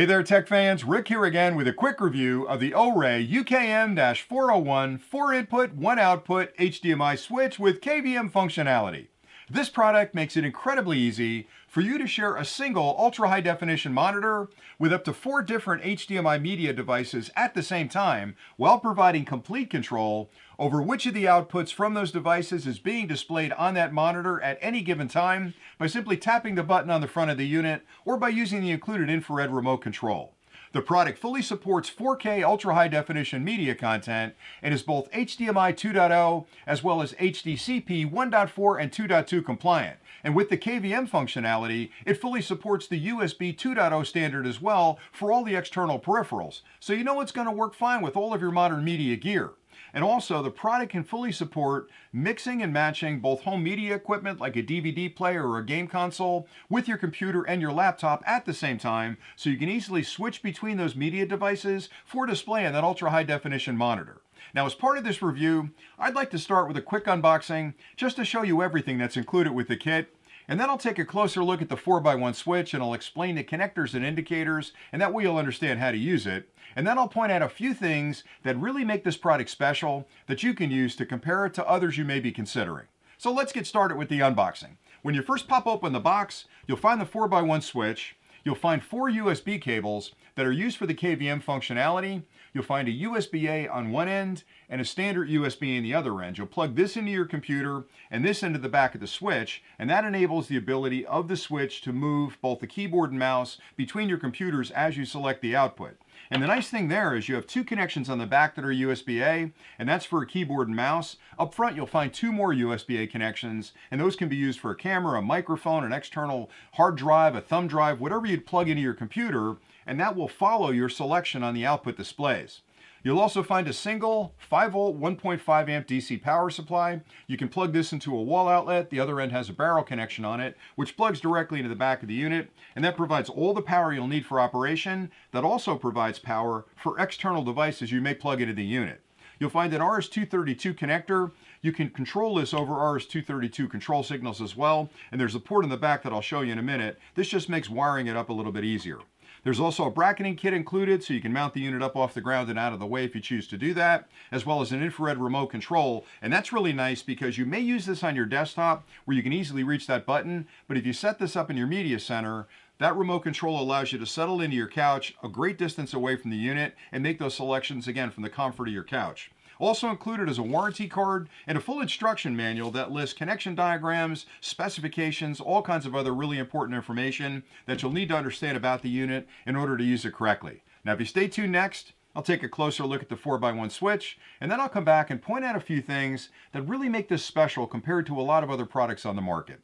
Hey there tech fans, Rick here again with a quick review of the Orei UKM-401 4 input, 1 output HDMI switch with KVM functionality. This product makes it incredibly easy for you to share a single ultra-high definition monitor with up to 4 different HDMI media devices at the same time while providing complete control over which of the outputs from those devices is being displayed on that monitor at any given time by simply tapping the button on the front of the unit or by using the included infrared remote control. The product fully supports 4K ultra-high definition media content and is both HDMI 2.0 as well as HDCP 1.4 and 2.2 compliant. And with the KVM functionality, it fully supports the USB 2.0 standard as well for all the external peripherals. So you know it's going to work fine with all of your modern media gear. And also, the product can fully support mixing and matching both home media equipment like a DVD player or a game console with your computer and your laptop at the same time, so you can easily switch between those media devices for display on that ultra high definition monitor. Now, as part of this review, I'd like to start with a quick unboxing just to show you everything that's included with the kit. And then I'll take a closer look at the 4x1 switch and I'll explain the connectors and indicators, and that way you'll understand how to use it. And then I'll point out a few things that really make this product special that you can use to compare it to others you may be considering. So let's get started with the unboxing. When you first pop open the box, you'll find the 4x1 switch. You'll find 4 USB cables that are used for the KVM functionality. You'll find a USB-A on one end and a standard USB in the other end. You'll plug this into your computer and this into the back of the switch, and that enables the ability of the switch to move both the keyboard and mouse between your computers as you select the output. And the nice thing there is you have 2 connections on the back that are USB-A, and that's for a keyboard and mouse. Up front, you'll find 2 more USB-A connections, and those can be used for a camera, a microphone, an external hard drive, a thumb drive, whatever you'd plug into your computer, and that will follow your selection on the output displays. You'll also find a single 5-volt 1.5 amp DC power supply. You can plug this into a wall outlet. The other end has a barrel connection on it, which plugs directly into the back of the unit, and that provides all the power you'll need for operation. That also provides power for external devices you may plug into the unit. You'll find an RS-232 connector. You can control this over RS-232 control signals as well, and there's a port in the back that I'll show you in a minute. This just makes wiring it up a little bit easier. There's also a bracketing kit included, so you can mount the unit up off the ground and out of the way if you choose to do that, as well as an infrared remote control. And that's really nice because you may use this on your desktop where you can easily reach that button, but if you set this up in your media center, that remote control allows you to settle into your couch a great distance away from the unit and make those selections again from the comfort of your couch. Also included is a warranty card and a full instruction manual that lists connection diagrams, specifications, all kinds of other really important information that you'll need to understand about the unit in order to use it correctly. Now, if you stay tuned next, I'll take a closer look at the 4x1 switch, and then I'll come back and point out a few things that really make this special compared to a lot of other products on the market.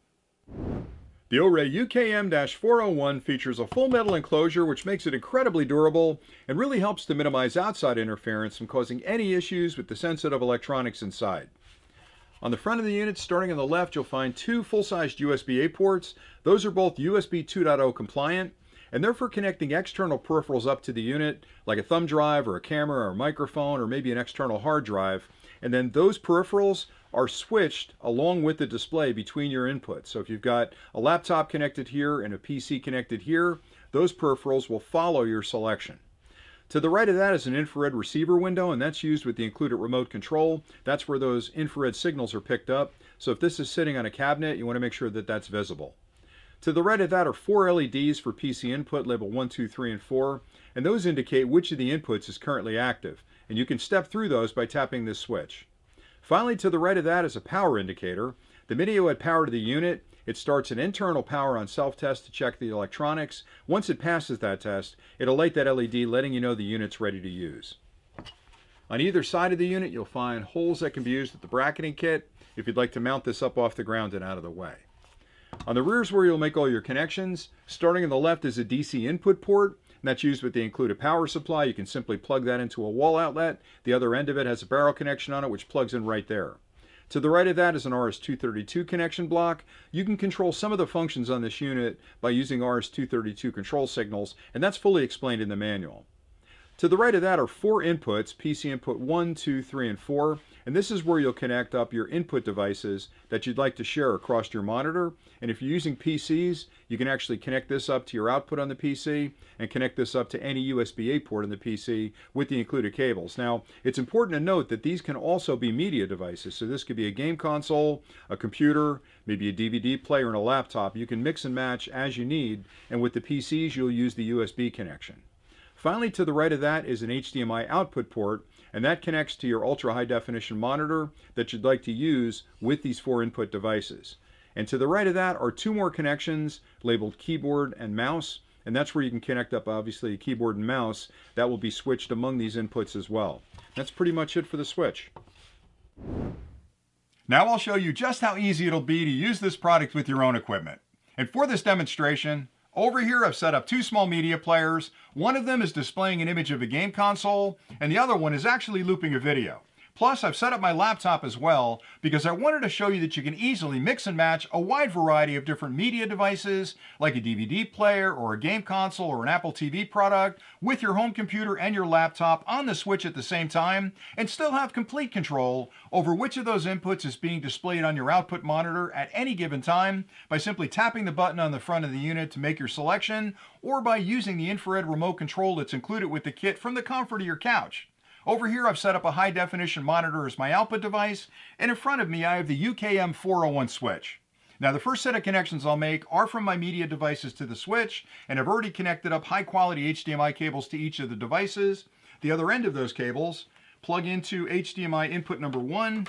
The Orei UKM-401 features a full metal enclosure which makes it incredibly durable and really helps to minimize outside interference from causing any issues with the sensitive electronics inside. On the front of the unit, starting on the left, you'll find 2 full-sized USB-A ports. Those are both USB 2.0 compliant, and they're for connecting external peripherals up to the unit, like a thumb drive or a camera or a microphone or maybe an external hard drive. And then those peripherals are switched along with the display between your inputs. So if you've got a laptop connected here and a PC connected here, those peripherals will follow your selection. To the right of that is an infrared receiver window, and that's used with the included remote control. That's where those infrared signals are picked up. So if this is sitting on a cabinet, you want to make sure that that's visible. To the right of that are 4 LEDs for PC input, labeled 1, 2, 3, and 4, and those indicate which of the inputs is currently active. And you can step through those by tapping this switch. Finally, to the right of that is a power indicator. The minute you add power to the unit, it starts an internal power on self-test to check the electronics. Once it passes that test, it'll light that LED, letting you know the unit's ready to use. On either side of the unit, you'll find holes that can be used with the bracketing kit if you'd like to mount this up off the ground and out of the way. On the rear is where you'll make all your connections. Starting on the left is a DC input port, and that's used with the included power supply. You can simply plug that into a wall outlet. The other end of it has a barrel connection on it, which plugs in right there. To the right of that is an RS-232 connection block. You can control some of the functions on this unit by using RS-232 control signals, and that's fully explained in the manual. To the right of that are 4 inputs, PC input 1, 2, 3, and 4. And this is where you'll connect up your input devices that you'd like to share across your monitor. And if you're using PCs, you can actually connect this up to your output on the PC and connect this up to any USB-A port on the PC with the included cables. Now, it's important to note that these can also be media devices. So this could be a game console, a computer, maybe a DVD player, and a laptop. You can mix and match as you need. And with the PCs, you'll use the USB connection. Finally, to the right of that is an HDMI output port, and that connects to your ultra high definition monitor that you'd like to use with these 4 input devices. And to the right of that are 2 more connections labeled keyboard and mouse, and that's where you can connect up obviously a keyboard and mouse that will be switched among these inputs as well. That's pretty much it for the switch. Now I'll show you just how easy it'll be to use this product with your own equipment. And for this demonstration, over here I've set up 2 small media players. One of them is displaying an image of a game console, and the other one is actually looping a video. Plus, I've set up my laptop as well because I wanted to show you that you can easily mix and match a wide variety of different media devices, like a DVD player or a game console or an Apple TV product, with your home computer and your laptop on the switch at the same time, and still have complete control over which of those inputs is being displayed on your output monitor at any given time by simply tapping the button on the front of the unit to make your selection, or by using the infrared remote control that's included with the kit from the comfort of your couch. Over here I've set up a high definition monitor as my output device, and in front of me I have the UKM-401 switch. Now the first set of connections I'll make are from my media devices to the switch, and I've already connected up high quality HDMI cables to each of the devices. The other end of those cables plug into HDMI input number 1,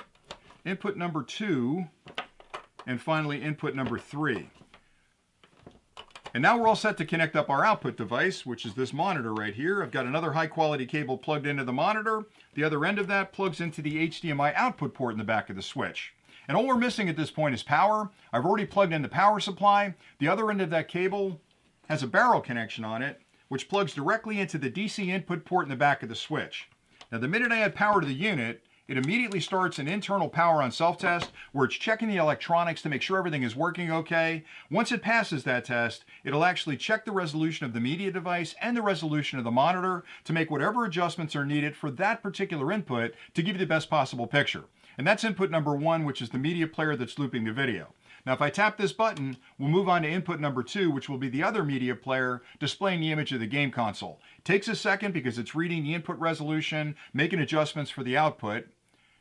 input number 2, and finally input number 3. And now we're all set to connect up our output device, which is this monitor right here. I've got another high quality cable plugged into the monitor. The other end of that plugs into the HDMI output port in the back of the switch. And all we're missing at this point is power. I've already plugged in the power supply. The other end of that cable has a barrel connection on it, which plugs directly into the DC input port in the back of the switch. Now the minute I add power to the unit, it immediately starts an internal power on self-test where it's checking the electronics to make sure everything is working okay. Once it passes that test, it'll actually check the resolution of the media device and the resolution of the monitor to make whatever adjustments are needed for that particular input to give you the best possible picture. And that's input number 1, which is the media player that's looping the video. Now if I tap this button, we'll move on to input number 2, which will be the other media player displaying the image of the game console. It takes a second because it's reading the input resolution, making adjustments for the output.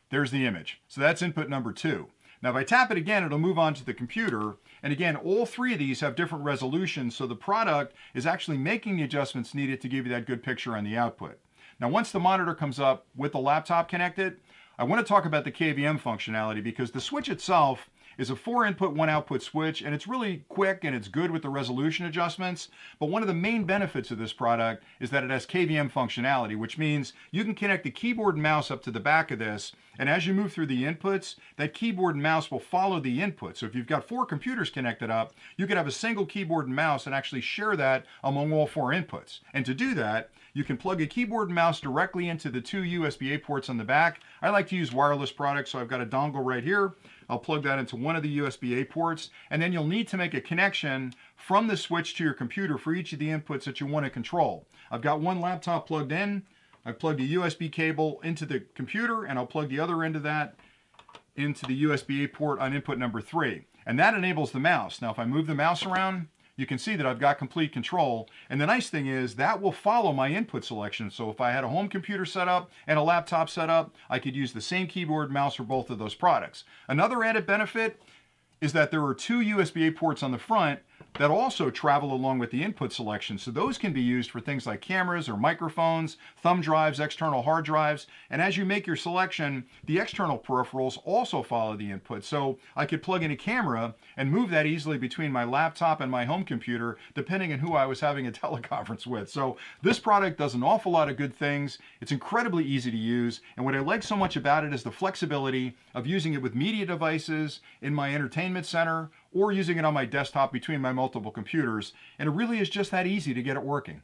There's the image. So that's input number 2. Now if I tap it again, it'll move on to the computer. And again, all 3 of these have different resolutions, so the product is actually making the adjustments needed to give you that good picture on the output. Now once the monitor comes up with the laptop connected, I want to talk about the KVM functionality because the switch itself is a 4 input 1 output switch, and it's really quick and it's good with the resolution adjustments. But one of the main benefits of this product is that it has KVM functionality, which means you can connect the keyboard and mouse up to the back of this, and as you move through the inputs, that keyboard and mouse will follow the input. So if you've got 4 computers connected up, you can have a single keyboard and mouse and actually share that among all 4 inputs. And to do that, you can plug a keyboard and mouse directly into the 2 USB-A ports on the back. I like to use wireless products, so I've got a dongle right here. I'll plug that into one of the USB-A ports, and then you'll need to make a connection from the switch to your computer for each of the inputs that you want to control. I've got one laptop plugged in. I've plugged a USB cable into the computer, and I'll plug the other end of that into the USB-A port on input number 3. And that enables the mouse. Now if I move the mouse around, you can see that I've got complete control. And the nice thing is that will follow my input selection. So if I had a home computer set up and a laptop set up, I could use the same keyboard and mouse for both of those products. Another added benefit is that there are 2 USB-A ports on the front that also travel along with the input selection. So those can be used for things like cameras or microphones, thumb drives, external hard drives. And as you make your selection, the external peripherals also follow the input. So I could plug in a camera and move that easily between my laptop and my home computer, depending on who I was having a teleconference with. So this product does an awful lot of good things. It's incredibly easy to use. And what I like so much about it is the flexibility of using it with media devices in my entertainment center, or using it on my desktop between my multiple computers, and it really is just that easy to get it working.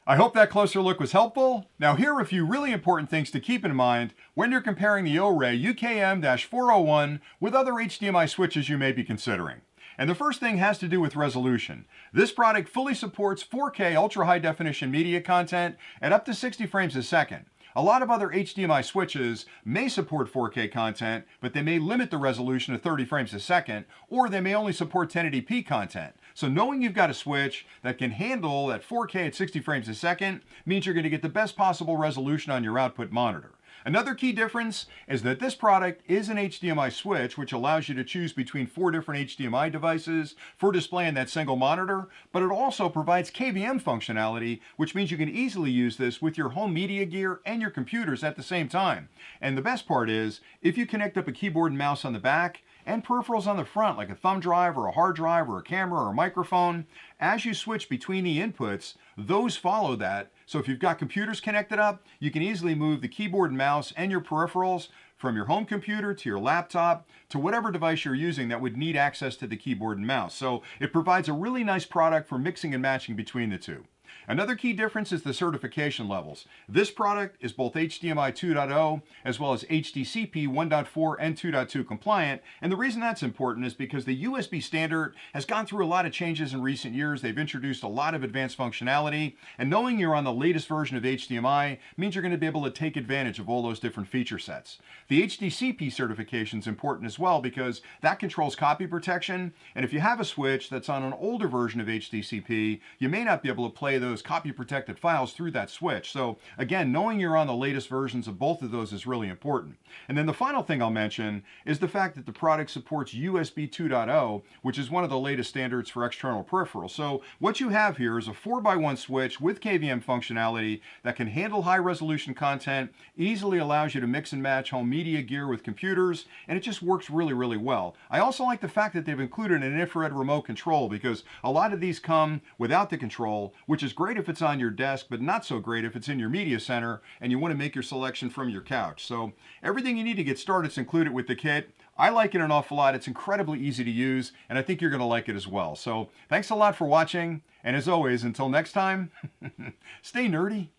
I hope that closer look was helpful. Now here are a few really important things to keep in mind when you're comparing the Orei UKM-401 with other HDMI switches you may be considering. And the first thing has to do with resolution. This product fully supports 4K ultra high definition media content at up to 60 frames a second. A lot of other HDMI switches may support 4K content, but they may limit the resolution to 30 frames a second, or they may only support 1080p content. So knowing you've got a switch that can handle that 4K at 60 frames a second means you're going to get the best possible resolution on your output monitor. Another key difference is that this product is an HDMI switch, which allows you to choose between 4 different HDMI devices for displaying that single monitor, but it also provides KVM functionality, which means you can easily use this with your home media gear and your computers at the same time. And the best part is, if you connect up a keyboard and mouse on the back, and peripherals on the front like a thumb drive or a hard drive or a camera or a microphone, as you switch between the inputs, those follow that. So if you've got computers connected up, you can easily move the keyboard and mouse and your peripherals from your home computer to your laptop to whatever device you're using that would need access to the keyboard and mouse. So it provides a really nice product for mixing and matching between the two. Another key difference is the certification levels. This product is both HDMI 2.0 as well as HDCP 1.4 and 2.2 compliant, and the reason that's important is because the USB standard has gone through a lot of changes in recent years. They've introduced a lot of advanced functionality, and knowing you're on the latest version of HDMI means you're going to be able to take advantage of all those different feature sets. The HDCP certification is important as well because that controls copy protection, and if you have a switch that's on an older version of HDCP, you may not be able to play those copy protected files through that switch. So again, knowing you're on the latest versions of both of those is really important. And then the final thing I'll mention is the fact that the product supports USB 2.0, which is one of the latest standards for external peripherals. So what you have here is a 4x1 switch with KVM functionality that can handle high resolution content, easily allows you to mix and match home media gear with computers, and it just works really, really well. I also like the fact that they've included an infrared remote control because a lot of these come without the control, which is great if it's on your desk, but not so great if it's in your media center and you want to make your selection from your couch. So everything you need to get started is included with the kit. I like it an awful lot. It's incredibly easy to use, and I think you're going to like it as well. So thanks a lot for watching, and as always, until next time, stay nerdy.